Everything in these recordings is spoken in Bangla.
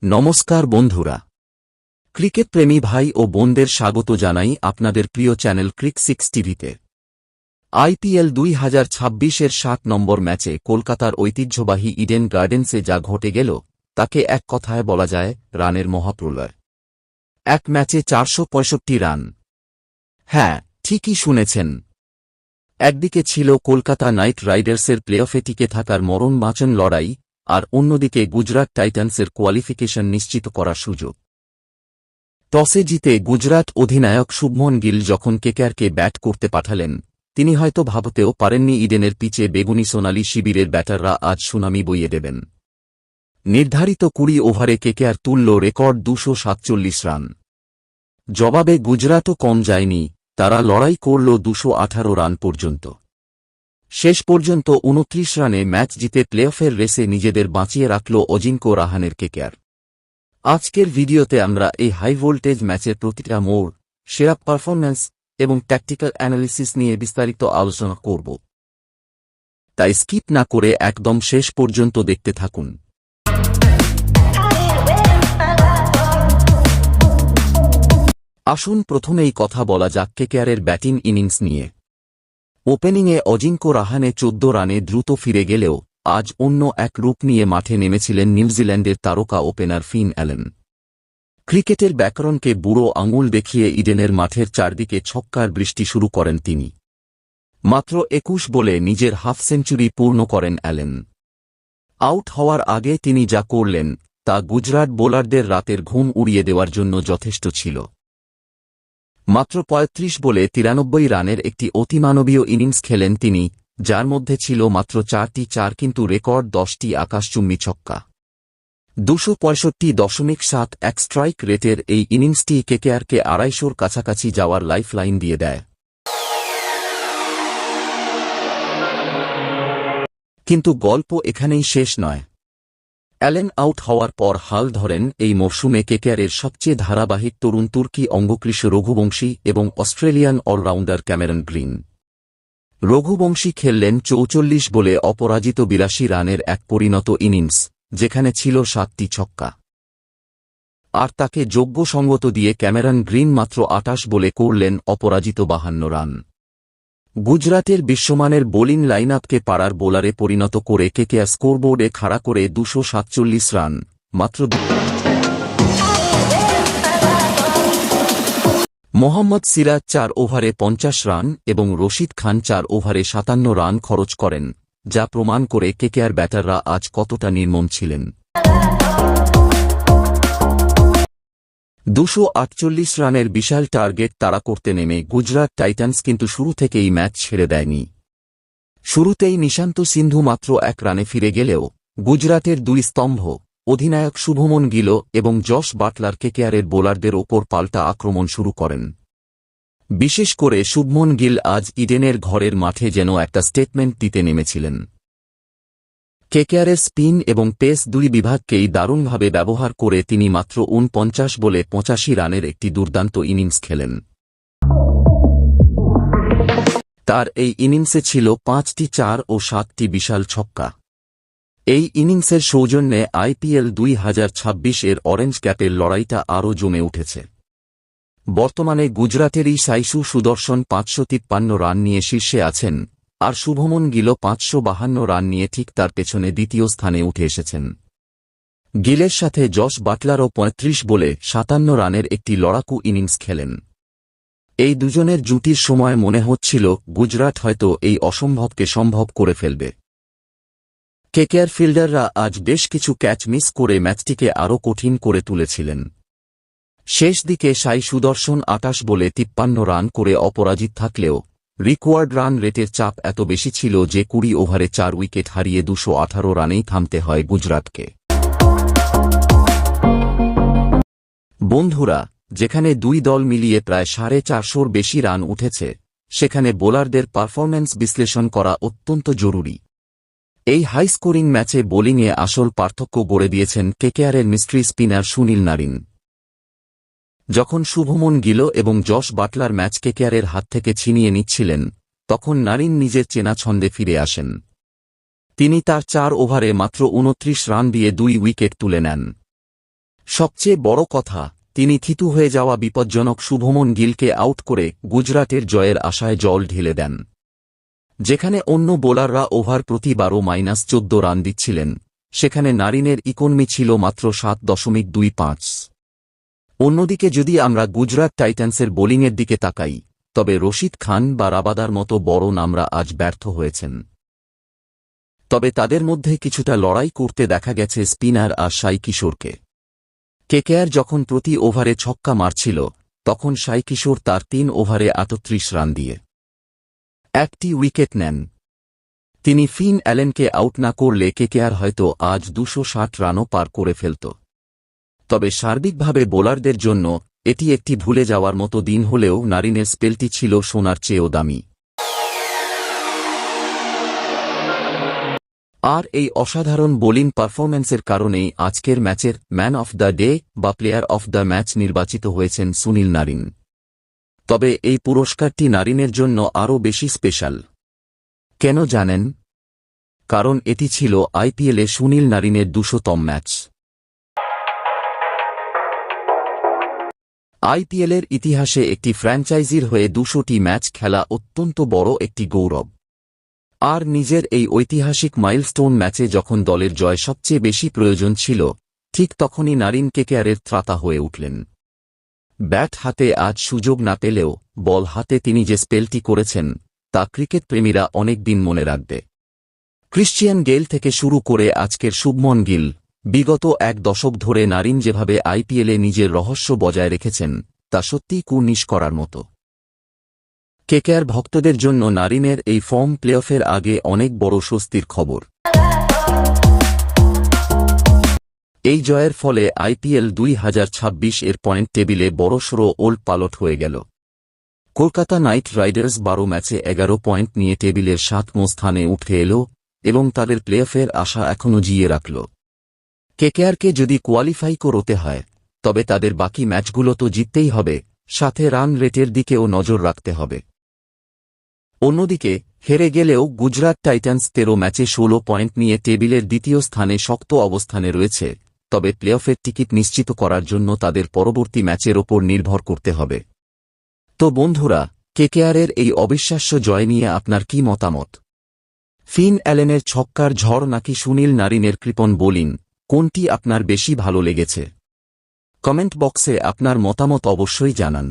নমস্কার বন্ধুরা, ক্রিকেট প্রেমী ভাই ও বোনদের স্বাগত জানাই আপনাদের প্রিয় চ্যানেল ক্রিক 6 টিভিতে। আইপিএল 2026-এর 7 নম্বর ম্যাচে কলকাতার ঐতিহ্যবাহী ইডেন গার্ডেন্সে যা ঘটে গেল তাকে এক কথায় বলা যায় রানের মহাপ্রলয়। এক ম্যাচে 465 রান। হ্যাঁ, ঠিকই শুনেছেন। একদিকে ছিল কলকাতা নাইট রাইডার্সের প্লেঅফে টিকে থাকার মরণ-বাঁচন লড়াই, আর অন্যদিকে গুজরাট টাইটান্সের কোয়ালিফিকেশন নিশ্চিত করার সুযোগ। টসে জিতে গুজরাট অধিনায়ক শুভমন গিল যখন কেকেআরকে ব্যাট করতে পাঠালেন, তিনি হয়তো ভাবতেও পারেননি ইডেনের পিচে বেগুনি সোনালী শিবিরের ব্যাটাররা আজ সুনামি বইয়ে দেবেন। নির্ধারিত 20 ওভারে কেকেআর তুলল রেকর্ড 247 রান। জবাবে গুজরাটও কম যায়নি, তারা লড়াই করল 218 রান পর্যন্ত। শেষ পর্যন্ত 29 রানে ম্যাচ জিতে প্লেঅফের রেসে নিজেদের বাঁচিয়ে রাখল অজিঙ্ক্য রাহানের কেকেআর। আজকের ভিডিওতে আমরা এই হাই ভোল্টেজ ম্যাচের প্রতিটা মোড়, সেরা পারফরম্যান্স এবং ট্যাকটিক্যাল অ্যানালিসিস নিয়ে বিস্তারিত আলোচনা করব। তাই স্কিপ না করে একদম শেষ পর্যন্ত দেখতে থাকুন। আসুন প্রথমেই কথা বলা যাক কেকেআরের ব্যাটিং ইনিংস নিয়ে। ওপেনিংয়ে অজিঙ্ক্য রাহানে 14 রানে দ্রুত ফিরে গেলেও আজ অন্য এক রূপ নিয়ে মাঠে নেমেছিলেন নিউজিল্যান্ডের তারকা ওপেনার ফিন অ্যালেন। ক্রিকেটের ব্যাকরণকে বুড়ো আঙুল দেখিয়ে ইডেনের মাঠের চারদিকে ছক্কার বৃষ্টি শুরু করেন তিনি। মাত্র 21 বলে নিজের হাফ সেঞ্চুরি পূর্ণ করেন অ্যালেন। আউট হওয়ার আগে তিনি যা করলেন তা গুজরাট বোলারদের রাতের ঘুম উড়িয়ে দেওয়ার জন্য যথেষ্ট ছিল। মাত্র 35 বলে 93 রানের একটি অতিমানবীয় ইনিংস খেলেন তিনি, যার মধ্যে ছিল মাত্র 4টি চার কিন্তু রেকর্ড 10টি আকাশচুম্বী ছক্কা। 265.71 স্ট্রাইক রেটের এই ইনিংসটি কেকেআরকে 250-র কাছাকাছি যাওয়ার লাইফলাইন দিয়ে দেয়। কিন্তু গল্প এখানেই শেষ নয়। অ্যালেন আউট হওয়ার পর হাল ধরেন এই মরশুমে কেকেআরের সবচেয়ে ধারাবাহিক তরুণ তুর্কি অঙ্গকৃষ রঘুবংশী এবং Australian allrounder Cameron Green. Raghuvanshi খেললেন 44 বলে অপরাজিত 82 রানের এক পরিণত ইনিংস, যেখানে ছিল 7টি ছক্কা। আর তাকে যোগ্য সঙ্গত দিয়ে ক্যামেরন গ্রিন মাত্র 28 বলে করলেন অপরাজিত 52 রান। গুজরাটের বিশ্বমানের বোলিং লাইনআপকে পাড়ার বোলারে পরিণত করে কেকেআর স্কোরবোর্ডে খাড়া করে 247 রান মাত্র। মোহাম্মদ সিরাজ 4 ওভারে 50 রান এবং রশিদ খান 4 ওভারে 57 রান খরচ করেন, যা প্রমাণ করে কেকেআর ব্যাটাররা আজ কতটা নির্মম ছিলেন। 248 রানের বিশাল টার্গেট তাড়া করতে নেমে গুজরাট টাইটান্স কিন্তু শুরু থেকেই ম্যাচ ছেড়ে দেয়নি। শুরুতেই নিশান্ত সিন্ধু মাত্র 1 রানে ফিরে গেলেও গুজরাটের দুই স্তম্ভ অধিনায়ক শুভমন গিল এবং জশ বাটলার কেকেআরের বোলারদের ওপর পাল্টা আক্রমণ শুরু করেন। বিশেষ করে শুভমন গিল আজ ইডেনের ঘরের মাঠে যেন একটা স্টেটমেন্ট দিতে নেমেছিলেন। কেকেআরের স্পিন এবং পেস দুই বিভাগকেই দারুণভাবে ব্যবহার করে তিনি মাত্র 49 বলে 85 রানের একটি দুর্দান্ত ইনিংস খেলেন। তার এই ইনিংসে ছিল 5টি চার ও 7টি বিশাল ছক্কা। এই ইনিংসের সৌজন্যে আইপিএল 2026-এর অরেঞ্জ ক্যাপের লড়াইটা আরও জমে উঠেছে। বর্তমানে গুজরাটেরই সাইসু সুদর্শন 553 রান নিয়ে শীর্ষে আছেন, আর শুভমন গিল 552 রান নিয়ে ঠিক তার পেছনে দ্বিতীয় স্থানে উঠে এসেছেন। গিলের সাথে জশ বাটলারও 35 বলে 57 রানের একটি লড়াকু ইনিংস খেলেন। এই দুজনের জুটির সময় মনে হচ্ছিল গুজরাট হয়তো এই অসম্ভবকে সম্ভব করে ফেলবে। কেকেআর ফিল্ডাররা আজ বেশ কিছু ক্যাচ মিস করে ম্যাচটিকে আরও কঠিন করে তুলেছিলেন। শেষ দিকে সাই সুদর্শন 28 বলে 53 রান করে অপরাজিত থাকলেও রিকোয়ার্ড রান রেটের চাপ এত বেশি ছিল যে 20 ওভারে 4 উইকেট হারিয়ে 218 রানেই থামতে হয় গুজরাটকে। বন্ধুরা, যেখানে দুই দল মিলিয়ে প্রায় 450-র বেশি রান উঠেছে, সেখানে বোলারদের পারফরম্যান্স বিশ্লেষণ করা অত্যন্ত জরুরি। এই হাই স্কোরিং ম্যাচে বোলিংয়ে আসল পার্থক্য গড়ে দিয়েছেন কেকেআরের মিস্ট্রি স্পিনার সুনীল নারিন। যখন শুভমন গিল এবং জশ বাটলার ম্যাচ কেকেআরের হাত থেকে ছিনিয়ে নিচ্ছিলেন, তখন নারিন নিজের চেনা ছন্দে ফিরে আসেন। তিনি তার 4 ওভারে মাত্র 29 রান দিয়ে 2 উইকেট তুলে নেন। সবচেয়ে বড় কথা, তিনি থিতু হয়ে যাওয়া বিপজ্জনক শুভমন গিলকে আউট করে গুজরাটের জয়ের আশায় জল ঢেলে দেন। যেখানে অন্য বোলাররা ওভার প্রতি 12-14 রান দিচ্ছিলেন, সেখানে নারিনের ইকোনমি ছিল মাত্র 7.25। অন্যদিকে যদি আমরা গুজরাট টাইটান্সের বোলিংয়ের দিকে তাকাই, তবে রশিদ খান বা রাবাদার মতো বড় নামরা আজ ব্যর্থ হয়েছেন। তবে তাদের মধ্যে কিছুটা লড়াই করতে দেখা গেছে স্পিনার আর সাই কিশোরকে। কেকেআর যখন প্রতি ওভারে ছক্কা মারছিল, তখন সাই কিশোর তার 3 ওভারে 38 রান দিয়ে একটি উইকেট নেন। তিনি ফিন অ্যালেনকে আউট না করলে কেকেআর হয়তো আজ 260 রানও পার করে ফেলত। তবে সার্বিকভাবে বোলারদের জন্য এটি একটি ভুলে যাওয়ার মতো দিন হলেও নারিনের স্পেলটি ছিল সোনার চেয়েও দামি। আর এই অসাধারণ বোলিং পারফরম্যান্সের কারণেই আজকের ম্যাচের ম্যান অফ দ্য ডে বা প্লেয়ার অফ দ্য ম্যাচ নির্বাচিত হয়েছেন সুনীল নারিন। তবে এই পুরস্কারটি নারিনের জন্য আরও বেশি স্পেশাল। কেন জানেন? কারণ এটি ছিল আইপিএলে সুনীল নারিনের 200তম ম্যাচ। আইপিএলের ইতিহাসে একটি ফ্র্যাঞ্চাইজির হয়ে 200টি ম্যাচ খেলা অত্যন্ত বড় একটি গৌরব। আর নিজের এই ঐতিহাসিক মাইলস্টোন ম্যাচে যখন দলের জয় সবচেয়ে বেশি প্রয়োজন ছিল, ঠিক তখনই নারিন কেকেআরের ত্রাতা হয়ে উঠলেন। ব্যাট হাতে আজ সুযোগ না পেলেও বল হাতে তিনি যে স্পেলটি করেছেন, তা ক্রিকেট প্রেমীরা অনেক দিন মনে রাখবে। ক্রিশ্চিয়ান গেইল থেকে শুরু করে আজকের শুভমন গিল, বিগত 1 দশক ধরে নারিন যেভাবে আইপিএলে নিজের রহস্য বজায় রেখেছেন, তা সত্যিই কুর্নিশ করার মতো। কেকেআর ভক্তদের জন্য নারিনের এই ফর্ম প্লেঅফের আগে অনেক বড় স্বস্তির খবর। এই জয়ের ফলে আইপিএল 2026 এর পয়েন্ট টেবিলে বড়সড় ওল্ড পালট হয়ে গেল। কলকাতা নাইট রাইডার্স 12 ম্যাচে 11 পয়েন্ট নিয়ে টেবিলের 7ম স্থানে উঠে এল এবং তাদের প্লেঅফের আশা এখনও জিইয়ে রাখল। কেকেআরকে যদি কোয়ালিফাই করতে হয়, তবে তাদের বাকি ম্যাচগুলো তো জিততেই হবে, সাথে রান রেটের দিকেও নজর রাখতে হবে। অন্যদিকে হেরে গেলেও গুজরাট টাইটান্স 13 ম্যাচে 16 পয়েন্ট নিয়ে টেবিলের দ্বিতীয় স্থানে শক্ত অবস্থানে রয়েছে। তবে প্লেঅফের টিকিট নিশ্চিত করার জন্য তাদের পরবর্তী ম্যাচের ওপর নির্ভর করতে হবে। তো বন্ধুরা, কেকেআরের এই অবিশ্বাস্য জয় নিয়ে আপনার কি মতামত? ফিন অ্যালেনের ছক্কার ঝড় নাকি সুনীল নারিনের কৃপণ বোলিং, কোনটি আপনার বেশি ভালো লেগেছে? কমেন্ট বক্সে আপনার মতামত অবশ্যই জানান।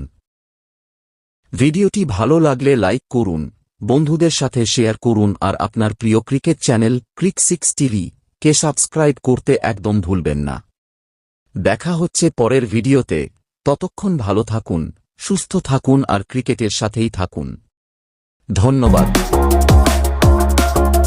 ভিডিওটি ভালো লাগলে লাইক করুন, বন্ধুদের সাথে শেয়ার করুন আর আপনার প্রিয় ক্রিকেট চ্যানেল ক্রিক 6 টিভি কে সাবস্ক্রাইব করতে একদম ভুলবেন না। দেখা হচ্ছে পরের ভিডিওতে। ততক্ষণ ভালো থাকুন, সুস্থ থাকুন আর ক্রিকেটের সাথেই থাকুন। ধন্যবাদ।